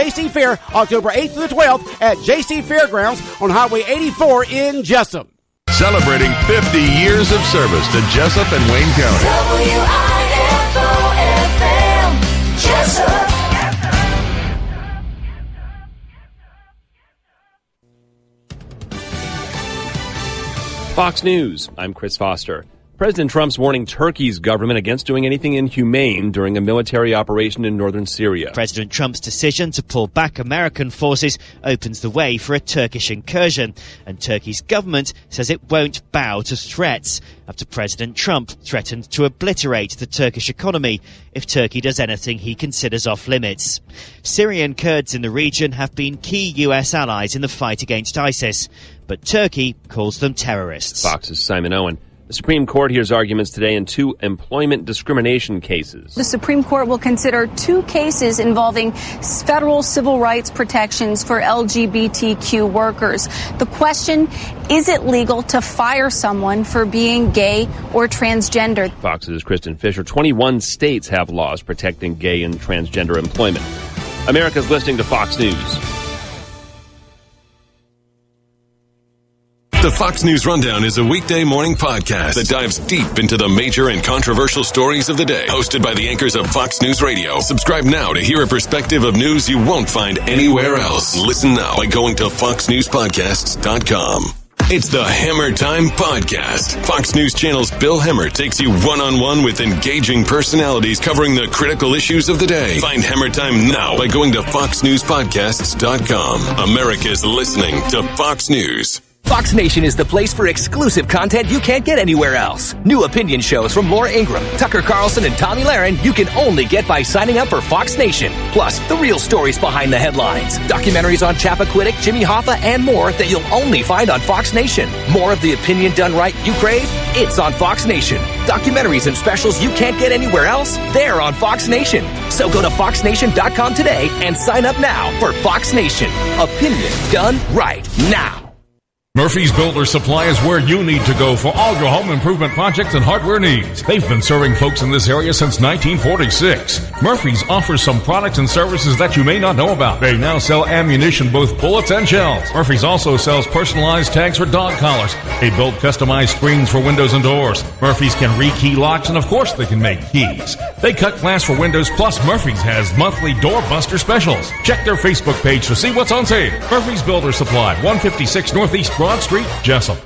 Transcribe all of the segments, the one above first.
JC Fair, October 8th to the 12th at JC Fairgrounds on Highway 84 in Jessup. Celebrating 50 years of service to Jessup and Wayne County. WIFO-FM, Jessup. Fox News, I'm Chris Foster. President Trump's warning Turkey's government against doing anything inhumane during a military operation in northern Syria. President Trump's decision to pull back American forces opens the way for a Turkish incursion, and Turkey's government says it won't bow to threats after President Trump threatened to obliterate the Turkish economy if Turkey does anything he considers off limits. Syrian Kurds in the region have been key US allies in the fight against ISIS, but Turkey calls them terrorists. Fox's Simon Owen. The Supreme Court hears arguments today in 2 employment discrimination cases. The Supreme Court will consider 2 cases involving federal civil rights protections for LGBTQ workers. The question, is it legal to fire someone for being gay or transgender? Fox's Kristen Fisher. 21 states have laws protecting gay and transgender employment. America's listening to Fox News. The Fox News Rundown is a weekday morning podcast that dives deep into the major and controversial stories of the day. Hosted by the anchors of Fox News Radio. Subscribe now to hear a perspective of news you won't find anywhere else. Listen now by going to foxnewspodcasts.com. It's the Hammer Time Podcast. Fox News Channel's Bill Hemmer takes you one-on-one with engaging personalities covering the critical issues of the day. Find Hammer Time now by going to foxnewspodcasts.com. America's listening to Fox News. Fox Nation is the place for exclusive content you can't get anywhere else. New opinion shows from Laura Ingraham, Tucker Carlson, and Tommy Lahren you can only get by signing up for Fox Nation. Plus, the real stories behind the headlines. Documentaries on Chappaquiddick, Jimmy Hoffa, and more that you'll only find on Fox Nation. More of the opinion done right you crave? It's on Fox Nation. Documentaries and specials you can't get anywhere else? They're on Fox Nation. So go to foxnation.com today and sign up now for Fox Nation. Opinion done right now. Murphy's Builder Supply is where you need to go for all your home improvement projects and hardware needs. They've been serving folks in this area since 1946. Murphy's offers some products and services that you may not know about. They now sell ammunition, both bullets and shells. Murphy's also sells personalized tags for dog collars. They build customized screens for windows and doors. Murphy's can rekey locks, and of course they can make keys. They cut glass for windows, plus Murphy's has monthly door buster specials. Check their Facebook page to see what's on sale. Murphy's Builder Supply, 156 Northeast Broad Street, Jessup.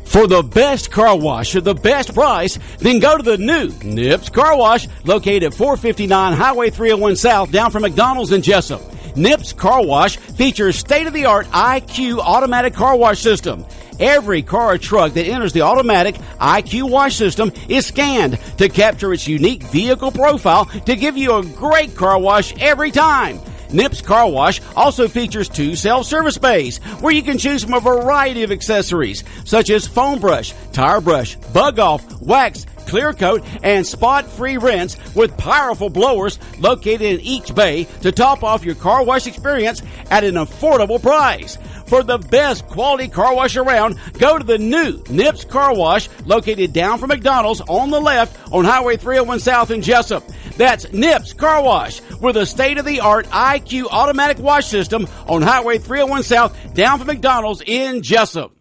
For the best car wash at the best price, then go to the new Nips Car Wash, located at 459 Highway 301 South, down from McDonald's in Jessup. Nips Car Wash features state-of-the-art IQ automatic car wash system. Every car or truck that enters the automatic IQ wash system is scanned to capture its unique vehicle profile to give you a great car wash every time. Nips Car Wash also features 2 self-service bays where you can choose from a variety of accessories such as foam brush, tire brush, bug off, wax, clear coat, and spot-free rinse with powerful blowers located in each bay to top off your car wash experience at an affordable price. For the best quality car wash around, go to the new Nips Car Wash located down from McDonald's on the left on Highway 301 South in Jessup. That's Nips Car Wash with a state-of-the-art IQ automatic wash system on Highway 301 South down from McDonald's in Jessup.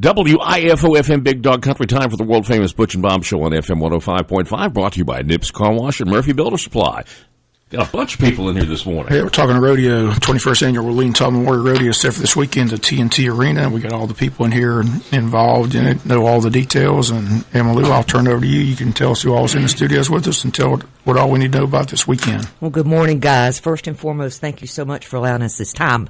WIFO-FM Big Dog Country, time for the world-famous Butch and Bob Show on FM 105.5, brought to you by Nips Car Wash and Murphy Builder Supply. Got a bunch of people in here this morning. Hey, we're talking rodeo, 21st annual Lean Tallman Warrior Rodeo set for this weekend at TNT Arena. We got all the people in here involved in it, know all the details. And Emily, I'll turn it over to you. You can tell us who all is in the studios with us and tell what all we need to know about this weekend. Well, good morning, guys. First and foremost, thank you so much for allowing us this time.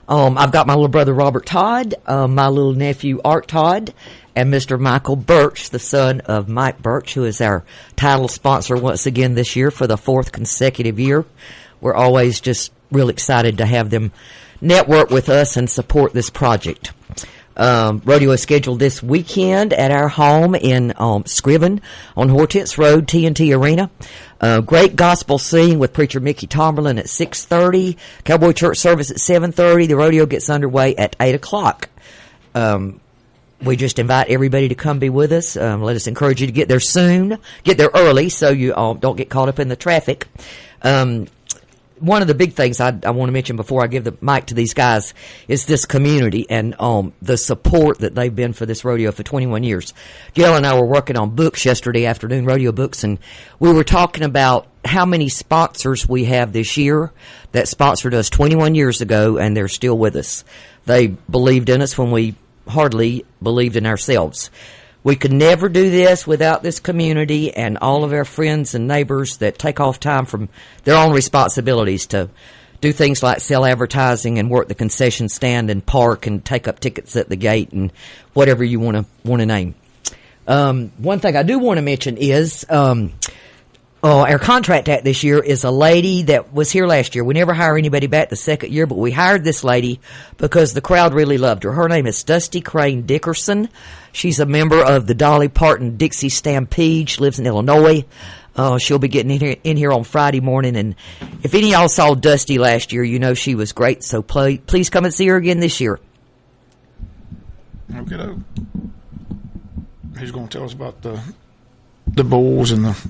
I've got my little brother Robert Todd, my little nephew Art Todd, and Mr. Michael Birch, the son of Mike Birch, who is our title sponsor once again this year for the 4th consecutive year. We're always just real excited to have them network with us and support this project. Rodeo is scheduled this weekend at our home in Scriven on Hortense Road, TNT Arena. Great gospel sing with preacher Mickey Tomberlin at 6:30. Cowboy church service at 7:30. The rodeo gets underway at 8 o'clock. We just invite everybody to come be with us. Let us encourage you to get there soon. Get there early so you don't get caught up in the traffic. one of the big things I want to mention before I give the mic to these guys is this community and the support that they've been for this rodeo for 21 years. Gail and I were working on books yesterday afternoon, rodeo books, and we were talking about how many sponsors we have this year that sponsored us 21 years ago, and they're still with us. They believed in us when we hardly believed in ourselves. We could never do this without this community and all of our friends and neighbors that take off time from their own responsibilities to do things like sell advertising and work the concession stand and park and take up tickets at the gate and whatever you want to name. One thing I do want to mention is our contract act this year is a lady that was here last year. We never hire anybody back the second year, but we hired this lady because the crowd really loved her. Her name is Dusty Crane Dickerson. She's a member of the Dolly Parton Dixie Stampede. She lives in Illinois. She'll be getting in here on Friday morning. And if any of y'all saw Dusty last year, you know she was great. So please come and see her again this year. Okay. He's going to tell us about the bulls and the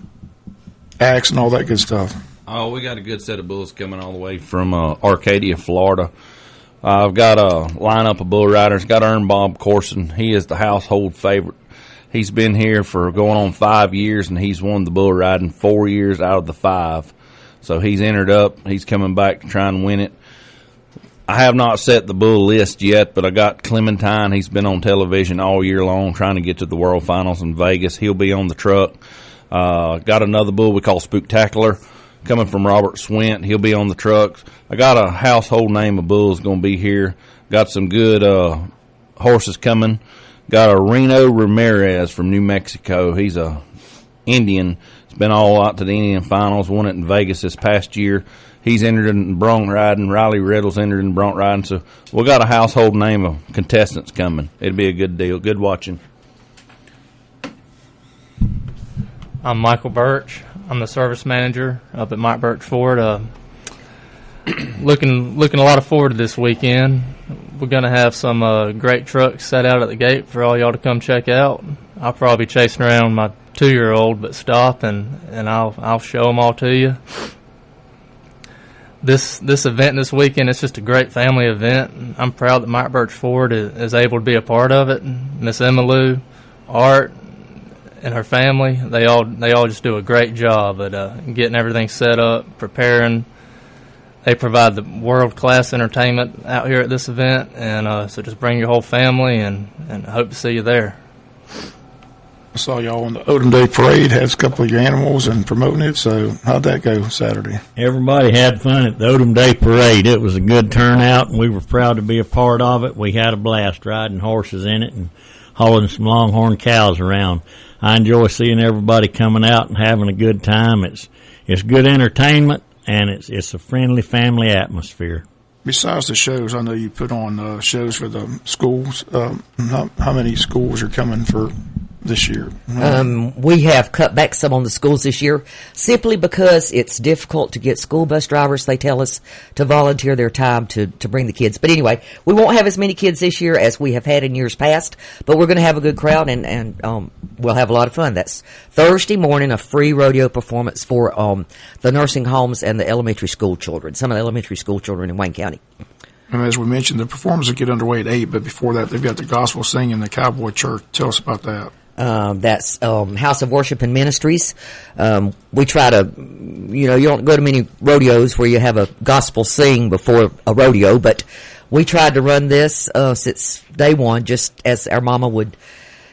acts and all that good stuff. Oh, we got a good set of bulls coming all the way from Arcadia, Florida. I've got a lineup of bull riders. Got Ern Bob Corson. He is the household favorite. He's been here for going on 5 years, and he's won the bull riding 4 years out of the 5. So he's entered up. He's coming back to try and win it. I have not set the bull list yet, but I got Clementine. He's been on television all year long trying to get to the World Finals in Vegas. He'll be on the truck. Got another bull we call Spooktacular coming from Robert Swint. He'll be on the trucks. I got a household name of bulls going to be here. Got some good horses coming. Got a Reno Ramirez from New Mexico. He's a Indian. He's been all out to the Indian finals. Won it in Vegas this past year. He's entered in bronc riding. Riley Riddle's entered in bronc riding. So we got a household name of contestants coming. It'll be a good deal. Good watching. I'm Michael Birch. I'm the service manager up at Mike Birch Ford. Looking a lot forward to this weekend. We're going to have some great trucks set out at the gate for all y'all to come check out. I'll probably be chasing around my 2-year-old, but stop and I'll show them all to you. This event this weekend, it's just a great family event. I'm proud that Mike Birch Ford is able to be a part of it. Miss Emma Lou, Art, and her family, they all just do a great job at getting everything set up, preparing. They provide the world-class entertainment out here at this event, and so just bring your whole family, and I hope to see you there. I saw y'all on the Odom Day Parade, had a couple of your animals and promoting it, so how'd that go Saturday? Everybody had fun at the Odom Day Parade. It was a good turnout, and we were proud to be a part of it. We had a blast riding horses in it and hauling some longhorn cows around. I enjoy seeing everybody coming out and having a good time. It's good entertainment, and it's a friendly family atmosphere. Besides the shows, I know you put on shows for the schools. How many schools are coming for this year? We have cut back some on the schools this year simply because it's difficult to get school bus drivers, they tell us, to volunteer their time to bring the kids. But anyway, we won't have as many kids this year as we have had in years past, but we're going to have a good crowd and we'll have a lot of fun. That's Thursday morning, a free rodeo performance for the nursing homes and the elementary school children, some of the elementary school children in Wayne County. And as we mentioned, the performance will get underway at 8, but before that, they've got the gospel singing in the Cowboy Church. Tell us about that. That's House of Worship and Ministries. We try to, you don't go to many rodeos where you have a gospel sing before a rodeo, but we tried to run this since day one, just as our mama would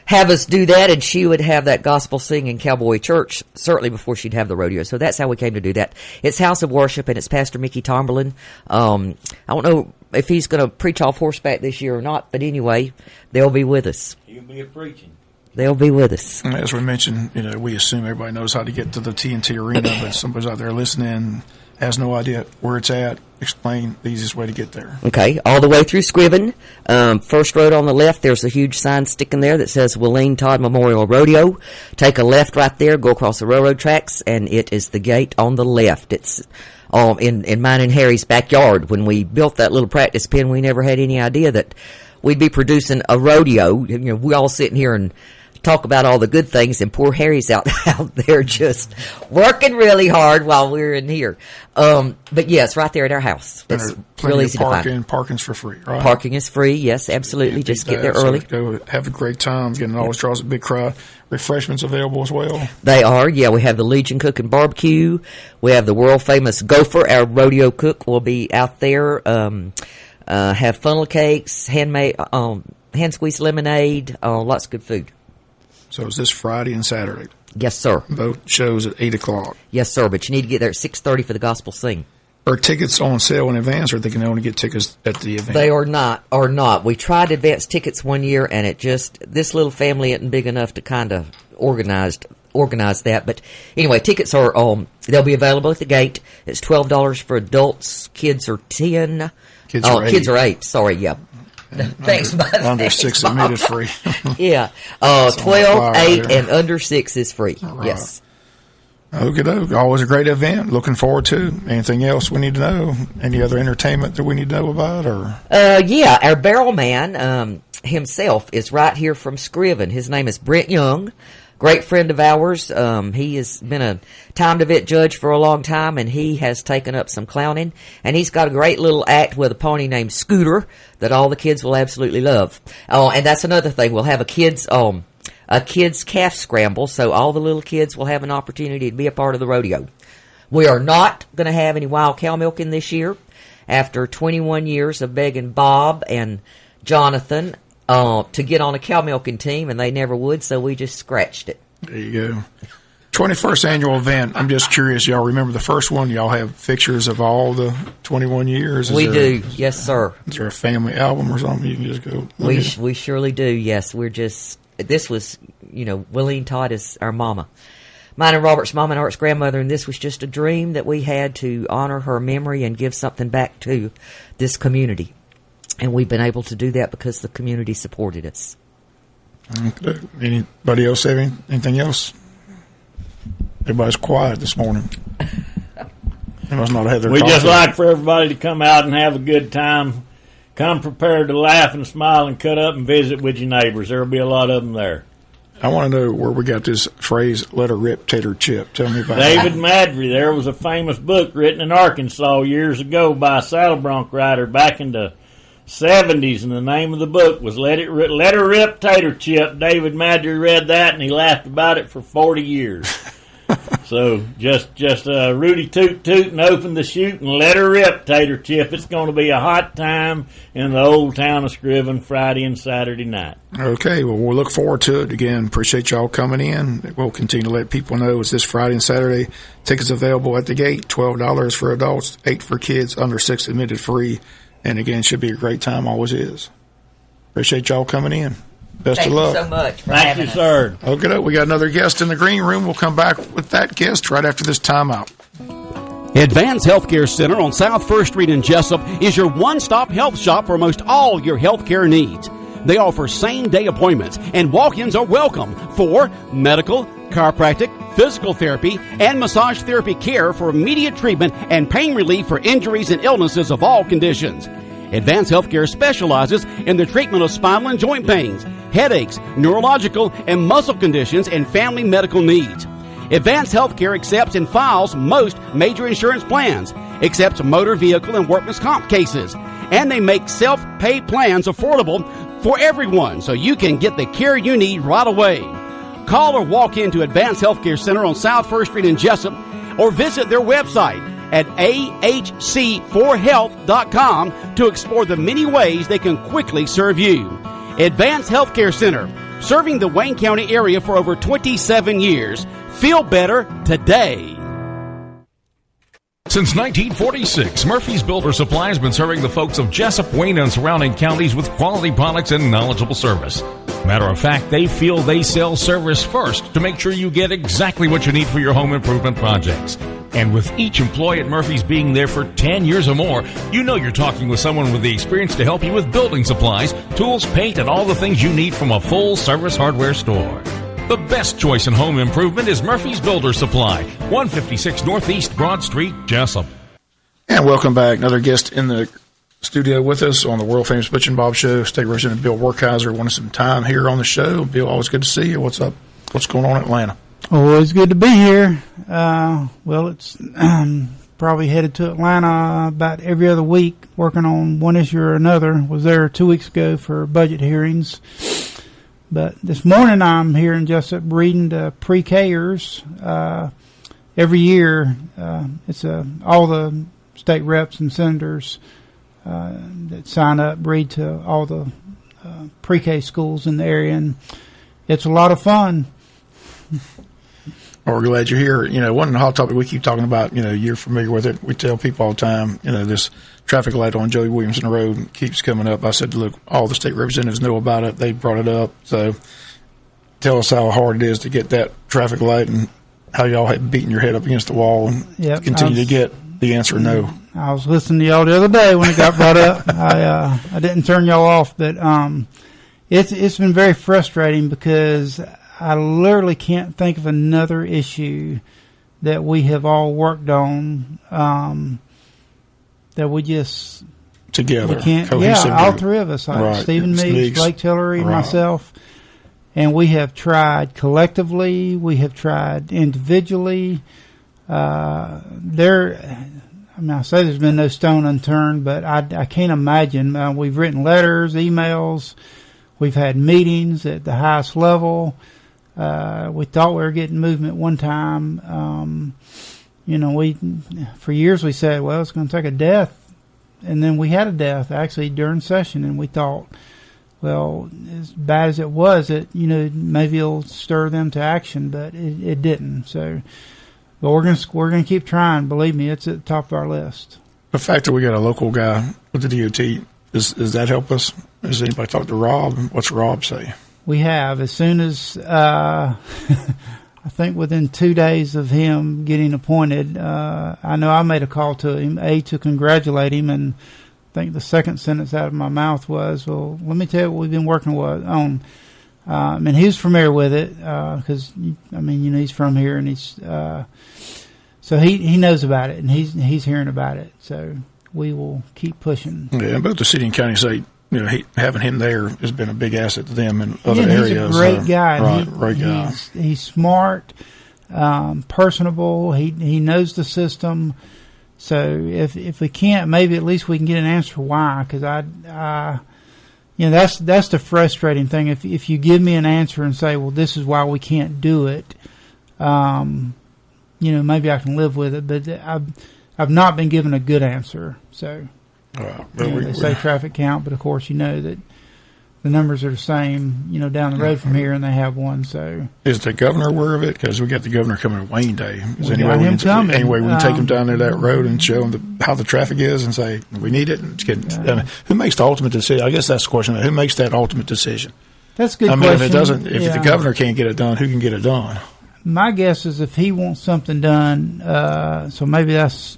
have us do that, and she would have that gospel sing in Cowboy Church, certainly before she'd have the rodeo. So that's how we came to do that. It's House of Worship, and it's Pastor Mickey Tomberlin. I don't know if he's going to preach off horseback this year or not, but anyway, they'll be with us. He'll be preaching. They'll be with us. As we mentioned, we assume everybody knows how to get to the TNT Arena, but somebody's out there listening has no idea where it's at. Explain the easiest way to get there. Okay, all the way through Scriven. First road on the left, there's a huge sign sticking there that says Willeen Todd Memorial Rodeo. Take a left right there, go across the railroad tracks, and it is the gate on the left. It's in mine and Harry's backyard. When we built that little practice pen, we never had any idea that we'd be producing a rodeo. We all sitting here and talk about all the good things, and poor Harry's out there just working really hard while we're in here. But yes, right there at our house. It's real easy to find. Parking's for free, right? Parking is free, yes, absolutely. Just get there early. So go have a great time. Getting always draws a big crowd. Refreshments available as well? They are, yeah. We have the Legion Cook and Barbecue. We have the world-famous Gopher. Our rodeo cook will be out there. Have funnel cakes, handmade, hand-squeezed lemonade, lots of good food. So is this Friday and Saturday? Yes, sir. Both shows at 8 o'clock. Yes, sir, but you need to get there at 6:30 for the gospel sing. Are tickets on sale in advance, or they can only get tickets at the event? They are not. We tried advance tickets one year, and this little family isn't big enough to kind of organize that. But anyway, tickets are they'll be available at the gate. It's $12 for adults. Kids are 10. Kids are 8. Sorry, yeah. Thanks, bud. Under 6 admitted free. Yeah. 12, 8, and under 6 is free. Right. Yes. Okay, always a great event. Looking forward to. Anything else we need to know? Any other entertainment that we need to know about? Or yeah, our barrel man himself is right here from Scriven. His name is Brent Young. Great friend of ours. He has been a timed event judge for a long time, and he has taken up some clowning. And he's got a great little act with a pony named Scooter that all the kids will absolutely love. Oh, and that's another thing. We'll have a kids calf scramble, so all the little kids will have an opportunity to be a part of the rodeo. We are not going to have any wild cow milking this year. After 21 years of begging Bob and Jonathan to get on a cow milking team, and they never would, so we just scratched it. There you go. 21st annual event. I'm just curious, y'all remember the first one? Y'all have pictures of all the 21 years? We do, yes, sir. Is there a family album or something you can just go? We surely do, yes. This was, Willeen Todd is our mama. Mine and Robert's mom and Art's grandmother, and this was just a dream that we had to honor her memory and give something back to this community. And we've been able to do that because the community supported us. Anybody else have anything else? Everybody's quiet this morning. They must not have had their coffee. We just like for everybody to come out and have a good time. Come prepared to laugh and smile and cut up and visit with your neighbors. There will be a lot of them there. I want to know where we got this phrase, let her rip, tater chip. Tell me about David Madry. There was a famous book written in Arkansas years ago by a saddle bronc rider back in the 70s, and the name of the book was Let Her Rip, Tater Chip. David Madry read that, and he laughed about it for 40 years. So just Rudy toot toot and open the chute and let her rip, Tater Chip. It's going to be a hot time in the old town of Scriven Friday and Saturday night. Okay, well, we'll look forward to it. Again, appreciate y'all coming in. We'll continue to let people know it's this Friday and Saturday. Tickets available at the gate, $12 for adults, 8 for kids, under 6 admitted free. And again, should be a great time, always is. Appreciate y'all coming in. Best of luck. Thank you so much for having us. Sir. Okay, we got another guest in the green room. We'll come back with that guest right after this timeout. Advance Healthcare Center on South 1st Street in Jessup is your one-stop health shop for most all your healthcare needs. They offer same-day appointments, and walk-ins are welcome for medical, chiropractic, physical therapy, and massage therapy care for immediate treatment and pain relief for injuries and illnesses of all conditions. Advance Healthcare specializes in the treatment of spinal and joint pains, headaches, neurological and muscle conditions, and family medical needs. Advance Healthcare accepts and files most major insurance plans, accepts motor vehicle and workman's comp cases, and they make self-pay plans affordable for everyone so you can get the care you need right away. Call or walk into Advance Healthcare Center on South 1st Street in Jessup, or visit their website at ahc4health.com to explore the many ways they can quickly serve you. Advance Healthcare Center, serving the Wayne County area for over 27 years. Feel better today. Since 1946, Murphy's Builder Supply has been serving the folks of Jessup, Wayne, and surrounding counties with quality products and knowledgeable service. Matter of fact, they feel they sell service first to make sure you get exactly what you need for your home improvement projects. And with each employee at Murphy's being there for 10 years or more, you know you're talking with someone with the experience to help you with building supplies, tools, paint, and all the things you need from a full-service hardware store. The best choice in home improvement is Murphy's Builder Supply, 156 Northeast Broad Street, Jessup. And welcome back. Another guest in the studio with us on the world famous Butch and Bob Show. State Representative Bill Werkheiser wanted some time here on the show. Bill, always good to see you. What's up? What's going on in Atlanta? Always good to be here. Well, it's probably headed to Atlanta about every other week, working on one issue or another. Was there 2 weeks ago for budget hearings. But this morning I'm here in Jessup reading to pre-Kers. Every year, it's all the state reps and senators that sign up, read to all the pre-K schools in the area, and it's a lot of fun. Well, we're glad you're here. You know, one hot topic we keep talking about, you know, you're familiar with it. We tell people all the time, you know, this traffic light on Joey Williamson Road keeps coming up. I said, look, all the state representatives know about it. They brought it up. So tell us how hard it is to get that traffic light and how y'all have beaten your head up against the wall and continue to get the answer no. I was listening to y'all the other day when it got brought up. I didn't turn y'all off, but it's been very frustrating because I literally can't think of another issue that we have all worked on that we just together. We can't. Yeah, all three of us. Right. Stephen Meeks, Blake Tillery, myself, and we have tried collectively. We have tried individually. I say there's been no stone unturned, but I can't imagine. We've written letters, emails. We've had meetings at the highest level. We thought we were getting movement one time. For years we said, well, it's going to take a death. And then we had a death actually during session, and we thought, well, as bad as it was, maybe it'll stir them to action, but it didn't. So, but we're going to keep trying. Believe me, it's at the top of our list. The fact that we got a local guy with the DOT, does that help us? Has anybody talked to Rob? What's Rob say? We have. As soon as, I think within 2 days of him getting appointed, I know I made a call to him, to congratulate him, and I think the second sentence out of my mouth was, well, let me tell you what we've been working on. And he was familiar with it, because, he's from here, and he's, so he knows about it, and he's hearing about it. So we will keep pushing. Yeah, both the city and county say, having him there has been a big asset to them in other areas. He's a great guy. Right, great guy. He's smart, personable. He knows the system. So if we can't, maybe at least we can get an answer why. Because that's the frustrating thing. If you give me an answer and say, well, this is why we can't do it, maybe I can live with it. But I've not been given a good answer. So. They say traffic count, but of course you know that the numbers are the same, down the road from here, and they have one. So is the governor aware of it? Because we got the governor coming to Wayne Day. Is we can take him down there that road and show him how the traffic is, and say we need it. Who makes the ultimate decision? I guess that's the question. Who makes that ultimate decision? That's a good question. If the governor can't get it done, who can get it done? My guess is if he wants something done, so maybe that's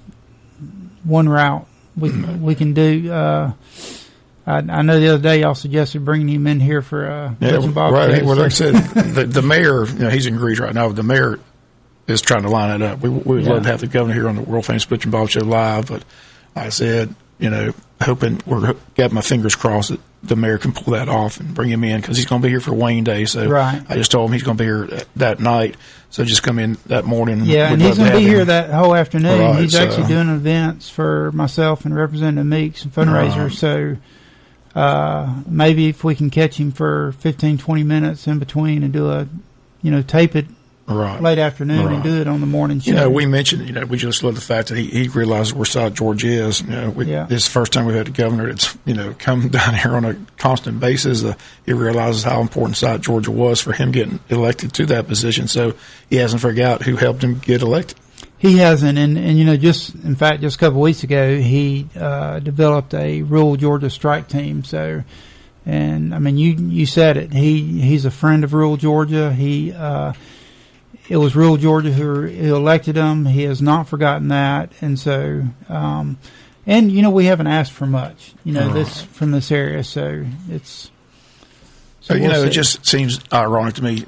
one route. We can do. I know the other day y'all suggested bringing him in here for Butch and Bob. Right. Well, like I said, the mayor, he's in Greece right now. The mayor is trying to line it up. We would love to have the governor here on the world famous Butch and Bob Show live, but like I said, hoping got my fingers crossed that the mayor can pull that off and bring him in because he's going to be here for Wayne Day. So I just told him he's going to be here that night. So just come in that morning. Yeah, and he's going to be here that whole afternoon. Right, he's actually doing events for myself and Representative Meeks and fundraisers. Right. So maybe if we can catch him for 15, 20 minutes in between and do a, tape it late afternoon and do it on the morning show. We mentioned, we just love the fact that he realizes where South Georgia is. This is the first time we've had a governor that's, come down here on a constant basis. He realizes how important South Georgia was for him getting elected to that position. So he hasn't forgot who helped him get elected. He hasn't. And just a couple of weeks ago, he developed a rural Georgia strike team. So, and you said it. He's a friend of rural Georgia. It was rural Georgia who elected him. He has not forgotten that. And so, we haven't asked for much, this from this area. So So it just seems ironic to me.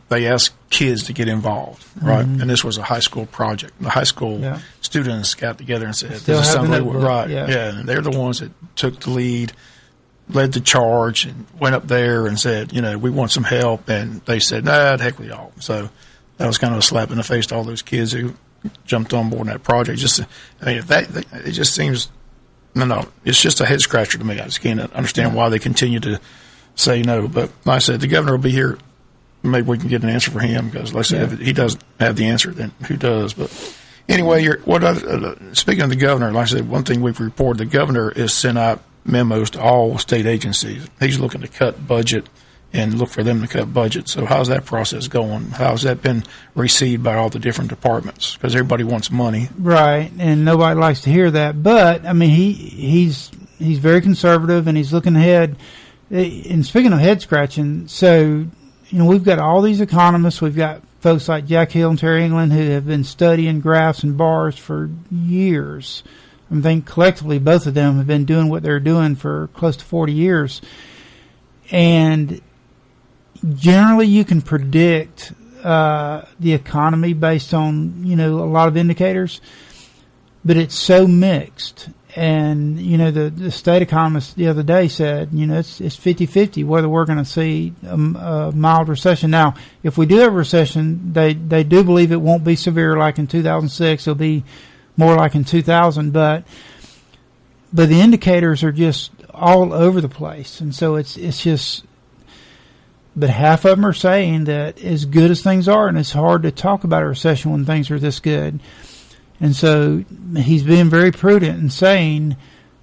They ask kids to get involved, right? Mm-hmm. And this was a high school project. The high school students got together and said, "This is something right." Yeah, and they're the ones that took the lead, led the charge, and went up there and said, "We want some help." And they said, "Nah, the heck with y'all." So that was kind of a slap in the face to all those kids who jumped on board in that project. It just seems no. It's just a head scratcher to me. I just can't understand why they continue to say no. But like I said, the governor will be here. Maybe we can get an answer for him because, like I said, if he doesn't have the answer, then who does? But anyway, speaking of the governor, like I said, one thing we've reported, the governor has sent out memos to all state agencies. He's looking to cut budget and look for them to cut budget. So how's that process going? How's that been received by all the different departments? Because everybody wants money. Right, and nobody likes to hear that. But, I mean, he's very conservative, and he's looking ahead. And speaking of head-scratching, so, we've got all these economists. We've got folks like Jack Hill and Terry England who have been studying graphs and bars for years. I think collectively both of them have been doing what they're doing for close to 40 years. And generally you can predict the economy based on, a lot of indicators, but it's so mixed. And, the state economist the other day said, it's 50-50 whether we're going to see a mild recession. Now, if we do have a recession, they do believe it won't be severe like in 2006. It'll be more like in 2000. But the indicators are just all over the place. And so it's just, but half of them are saying that as good as things are, and it's hard to talk about a recession when things are this good. And so he's being very prudent in saying,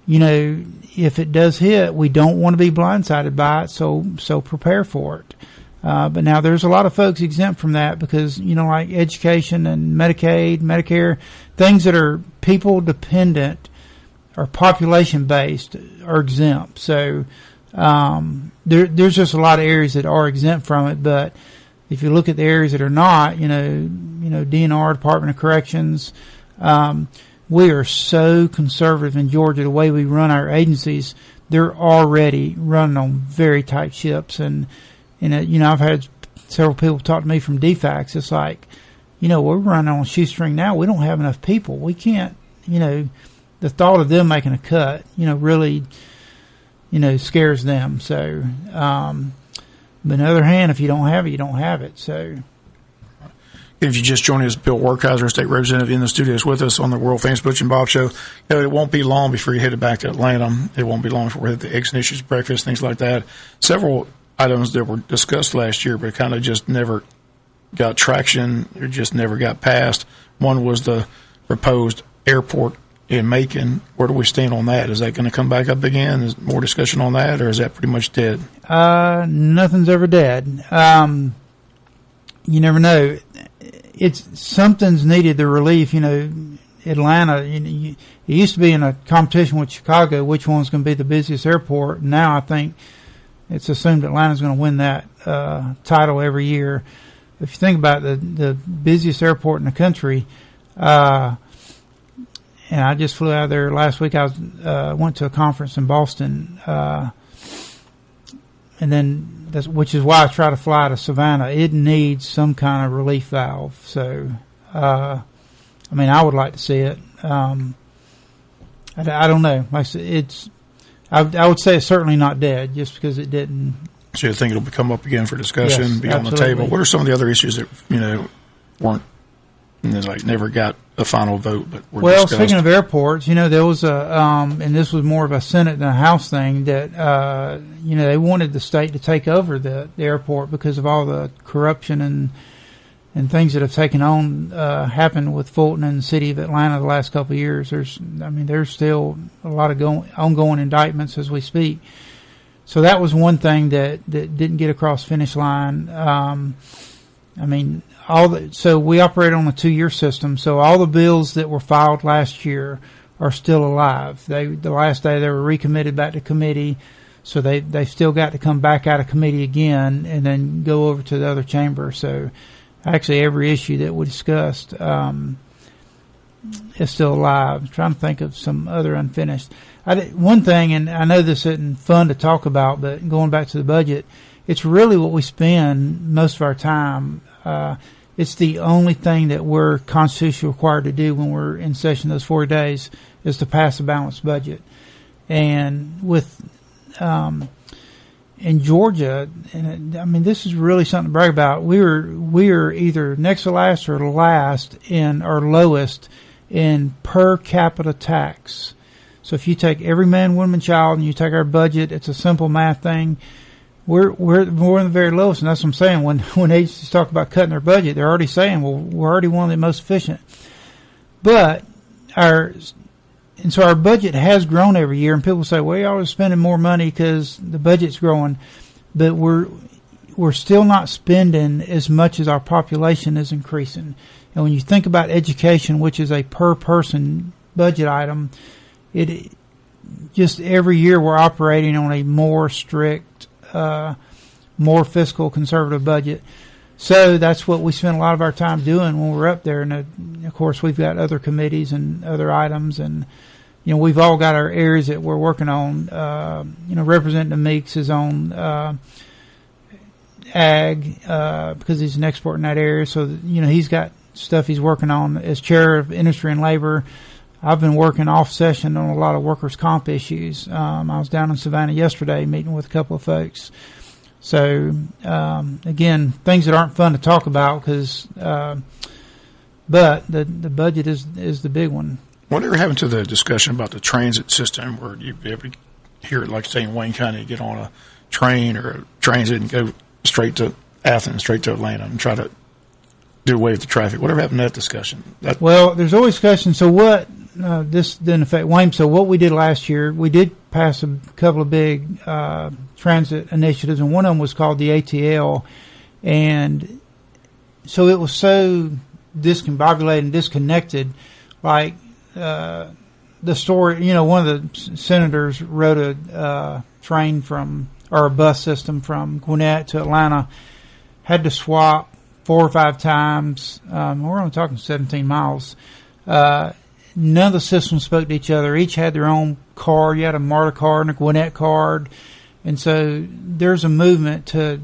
if it does hit, we don't want to be blindsided by it, so prepare for it. But now there's a lot of folks exempt from that because, like education and Medicaid, Medicare, things that are people dependent or population based are exempt. So there's just a lot of areas that are exempt from it. But if you look at the areas that are not, DNR, Department of Corrections, we are so conservative in Georgia, the way we run our agencies, they're already running on very tight ships. And I've had several people talk to me from DFACS. It's like, we're running on a shoestring now. We don't have enough people. We can't, the thought of them making a cut, really, scares them. So, but on the other hand, if you don't have it, you don't have it. So, if you just joined us, Bill Werkheiser, State Representative, in the studios with us on the world famous Butch and Bob Show. It won't be long before you head back to Atlanta. It won't be long before we hit the Eggs and Issues breakfast, things like that. Several items that were discussed last year, but kind of just never got traction or just never got passed. One was the proposed airport in Macon. Where do we stand on that? Is that going to come back up again? Is more discussion on that, or is that pretty much dead? Nothing's ever dead. You never know. Something's needed the relief. Atlanta, it used to be in a competition with Chicago, which one's going to be the busiest airport. Now I think it's assumed Atlanta's going to win that title every year. If you think about the busiest airport in the country, and I just flew out of there last week. I went to a conference in Boston, and then which is why I try to fly to Savannah. It needs some kind of relief valve. So, I would like to see it. I don't know. Like I said, I would say it's certainly not dead just because it didn't. So you think it'll come up again for discussion, be on the table? What are some of the other issues that weren't never got a final vote, but were discussed? Speaking of airports, there was and this was more of a Senate than a House thing that they wanted the state to take over the airport because of all the corruption and things that have happened with Fulton and the city of Atlanta the last couple of years. There's still a lot of ongoing indictments as we speak. So that was one thing that didn't get across the finish line. So we operate on a 2-year system. So all the bills that were filed last year are still alive. The last day they were recommitted back to committee. So they still got to come back out of committee again and then go over to the other chamber. So actually every issue that we discussed is still alive. I'm trying to think of some other unfinished. One thing, and I know this isn't fun to talk about, but going back to the budget, it's really what we spend most of our time. It's the only thing that we're constitutionally required to do when we're in session those 40 days is to pass a balanced budget. And with in Georgia, and I mean, this is really something to brag about. We are either next to last or last in or lowest in per capita tax. So if you take every man, woman, child, and you take our budget, it's a simple math thing. We're in the very lowest, and that's what I'm saying. When agencies talk about cutting their budget, they're already saying, well, we're already one of the most efficient. But so our budget has grown every year, and people say, well, y'all are spending more money because the budget's growing. But we're still not spending as much as our population is increasing. And when you think about education, which is a per person budget item, it just every year we're operating on a more strict, more fiscal conservative budget. So that's what we spend a lot of our time doing when we're up there. And of course, we've got other committees and other items, and we've all got our areas that we're working on. Representative Meeks is on ag because he's an expert in that area. So he's got stuff he's working on as chair of industry and labor. I've been working off session on a lot of workers' comp issues. I was down in Savannah yesterday meeting with a couple of folks. So, again, things that aren't fun to talk about but the budget is the big one. Whatever happened to the discussion about the transit system where you'd be able to hear it, like say in Wayne County, get on a train or a transit and go straight to Athens, straight to Atlanta and try to do away with the traffic? Whatever happened to that discussion? Well, there's always discussion. So what, this didn't affect Wayne. So what we did last year, we did pass a couple of big transit initiatives, and one of them was called the ATL. And so it was so discombobulated and disconnected. Like the story, one of the senators rode a train or a bus system from Gwinnett to Atlanta, had to swap 4 or 5 times. We're only talking 17 miles. None of the systems spoke to each other. Each had their own card. You had a MARTA card and a Gwinnett card. And so there's a movement to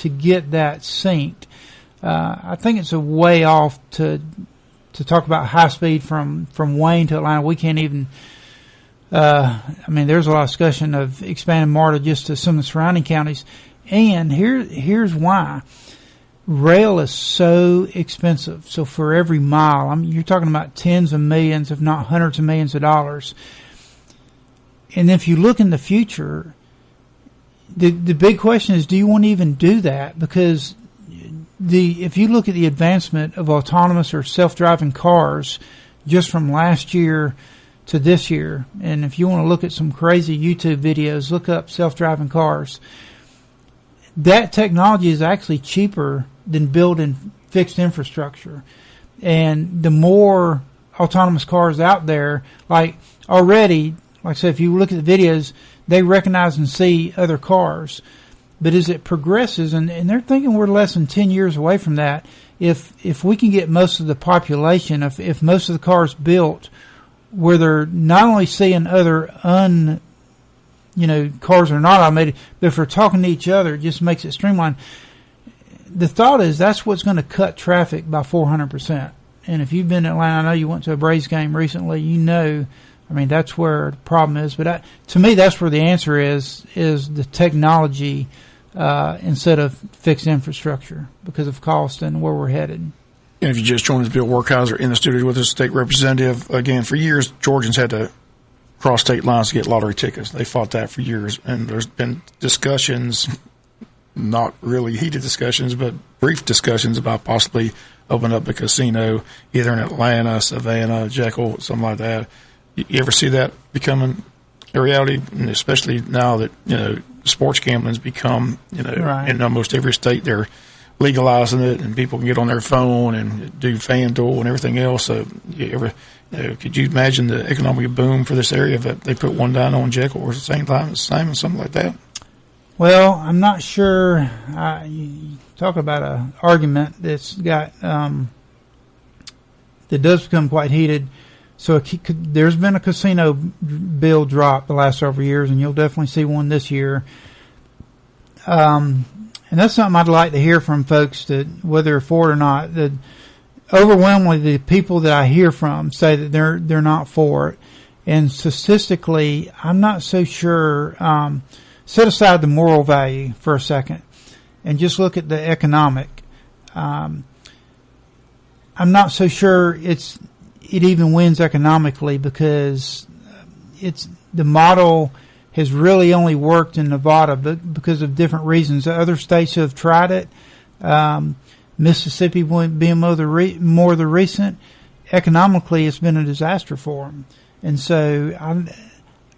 get that synced. I think it's a way off to talk about high speed from Wayne to Atlanta. We can't even, there's a lot of discussion of expanding MARTA just to some of the surrounding counties. And here's why. Rail is so expensive. So for every mile, you're talking about tens of millions, if not hundreds of millions of dollars. And if you look in the future, the big question is, do you want to even do that? Because if you look at the advancement of autonomous or self-driving cars just from last year to this year, and if you want to look at some crazy YouTube videos, look up self-driving cars. That technology is actually cheaper than building fixed infrastructure. And the more autonomous cars out there, like already, like I said, if you look at the videos, they recognize and see other cars. But as it progresses, and they're thinking we're less than 10 years away from that, if we can get most of the population, if most of the cars built where they're not only seeing other cars are not automated, but if they're talking to each other, it just makes it streamlined. The thought is that's what's going to cut traffic by 400%. And if you've been in Atlanta, I know you went to a Braves game recently, that's where the problem is. But to me, that's where the answer is the technology instead of fixed infrastructure because of cost and where we're headed. And if you just joined us, Bill Workhauser in the studio with us, state representative. Again, for years, Georgians had to cross state lines to get lottery tickets. They fought that for years. And there's been discussions, not really heated discussions, but brief discussions about possibly opening up a casino either in Atlanta, Savannah, Jekyll, something like that. You ever see that becoming a reality? And especially now that, sports gambling's become, right. In almost every state they're legalizing it and people can get on their phone and do FanDuel and everything else. So could you imagine the economic boom for this area if they put one down on Jekyll or at the same time something like that? Well, I'm not sure. You talk about an argument that's got that does become quite heated. So there's been a casino bill drop the last several years, and you'll definitely see one this year. and that's something I'd like to hear from folks, that whether they're for it or not. That overwhelmingly, the people that I hear from say that they're not for it, and statistically, I'm not so sure. Set aside the moral value for a second, and just look at the economic. I'm not so sure it even wins economically, because the model has really only worked in Nevada, but because of different reasons. Other states have tried it. Mississippi being more the recent. Economically, it's been a disaster for them, and so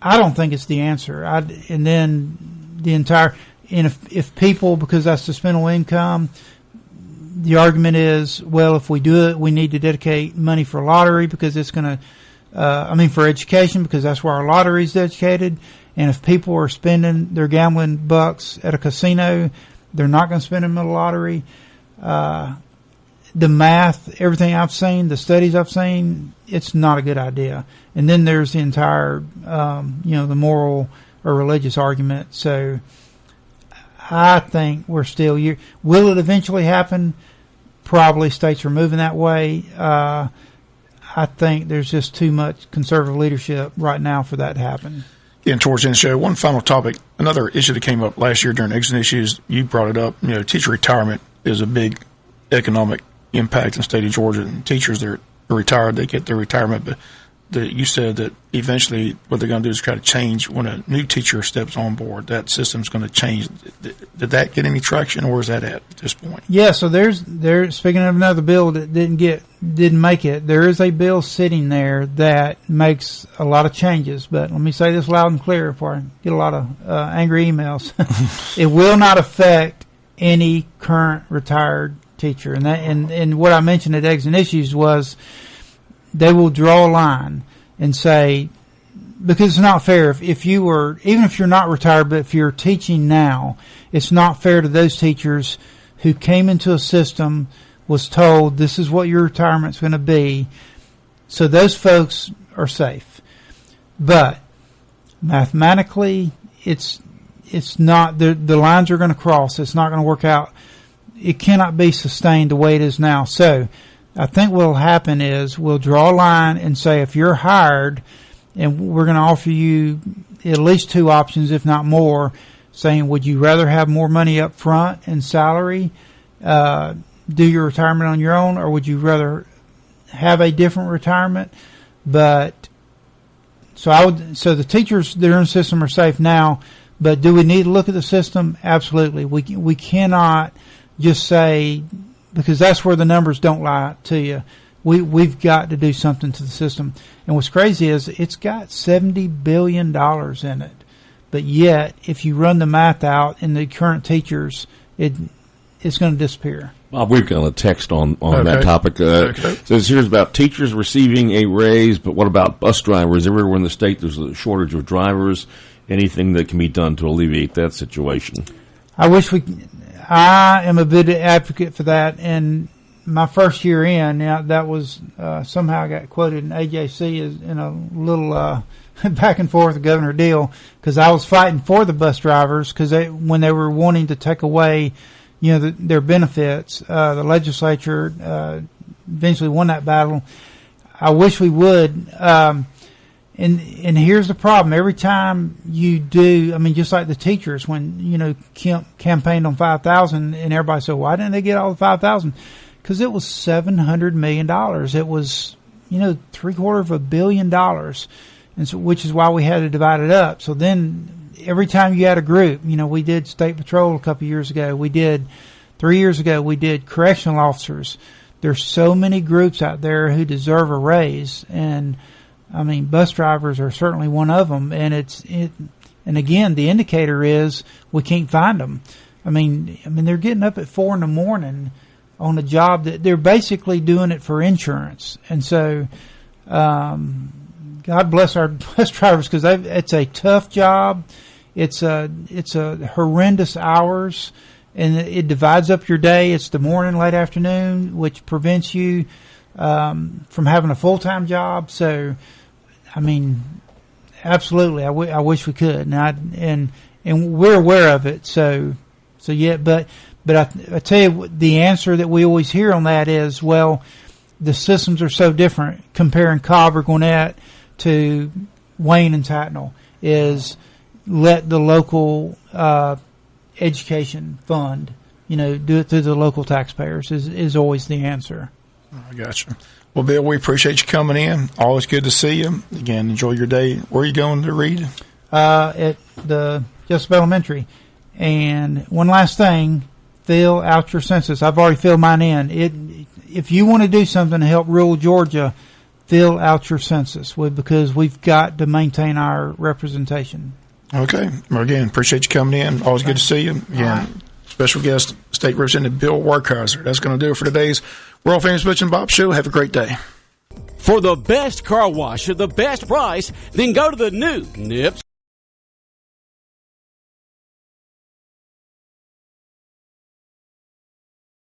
I don't think it's the answer. And then if people, because that's dispensable income, the argument is, well, if we do it, we need to dedicate money for lottery, because it's going to, for education, because that's where our lottery is dedicated. And if people are spending their gambling bucks at a casino, they're not going to spend them in a lottery. The math, everything I've seen, the studies I've seen, it's not a good idea. And then there's the entire, the moral or religious argument. So I think we're still here. Will it eventually happen? Probably. States are moving that way. I think there's just too much conservative leadership right now for that to happen. Getting towards the end of the show, one final topic. Another issue that came up last year during Exit Issues, you brought it up. Teacher retirement is a big economic impact in the state of Georgia. And teachers that are retired, they get their retirement, but you said that eventually what they're going to do is try to change when a new teacher steps on board. That system's going to change. Did that get any traction, or where is that at this point? Yeah, so there's speaking of another bill that didn't make it, there is a bill sitting there that makes a lot of changes. But let me say this loud and clear before I get a lot of angry emails. It will not affect any current retired teacher. And what I mentioned at Exit Issues was they will draw a line and say, because it's not fair if you were, even if you're not retired, but if you're teaching now, it's not fair to those teachers who came into a system, was told this is what your retirement's going to be. So those folks are safe. But mathematically, it's not, the lines are going to cross. It's not going to work out. It cannot be sustained the way it is now. So I think what will happen is we'll draw a line and say, if you're hired, and we're going to offer you at least two options, if not more, saying, would you rather have more money up front in salary, do your retirement on your own, or would you rather have a different retirement? But so the teachers that are in the system are safe now, but do we need to look at the system? Absolutely. We cannot just say, because that's where the numbers don't lie to you. We've got to do something to the system. And what's crazy is it's got $70 billion in it. But yet, if you run the math out in the current teachers, it's going to disappear. Bob, we've got a text on that topic. Says here's about teachers receiving a raise, but what about bus drivers? Everywhere in the state there's a shortage of drivers. Anything that can be done to alleviate that situation? I am a big advocate for that, and my first year in, that was somehow I got quoted in AJC as in a little back and forth with Governor Deal, because I was fighting for the bus drivers, because when they were wanting to take away, their benefits, the legislature eventually won that battle. I wish we would. And here's the problem. Every time you do, just like the teachers, when, Kemp campaigned on 5,000 and everybody said, why didn't they get all the 5,000? Because it was $700 million. It was, $750 million. And so, which is why we had to divide it up. So then every time you had a group, we did State Patrol a couple of years ago. 3 years ago, we did correctional officers. There's so many groups out there who deserve a raise. And bus drivers are certainly one of them, and and again, the indicator is we can't find them. They're getting up at 4 a.m. on a job that they're basically doing it for insurance, and so God bless our bus drivers, because it's a tough job. It's a horrendous hours, and it divides up your day. It's the morning, late afternoon, which prevents you from having a full-time job. So, absolutely, I wish we could, and we're aware of it. So, So yeah, but I tell you, the answer that we always hear on that is, well, the systems are so different. Comparing Cobb or Gwinnett to Wayne and Tattnall is let the local education fund, do it through the local taxpayers is always the answer. I got you. Well, Bill, we appreciate you coming in. Always good to see you. Again, enjoy your day. Where are you going to read? At the Jessup Elementary. And one last thing, fill out your census. I've already filled mine in. If you want to do something to help rural Georgia, fill out your census because we've got to maintain our representation. Okay. Well, again, appreciate you coming in. Always good to see you. Again, special guest, State Representative Bill Werkheiser. That's going to do it for today's World Famous Butch and Bob Show. Have a great day. For the best car wash at the best price, then go to the new Nips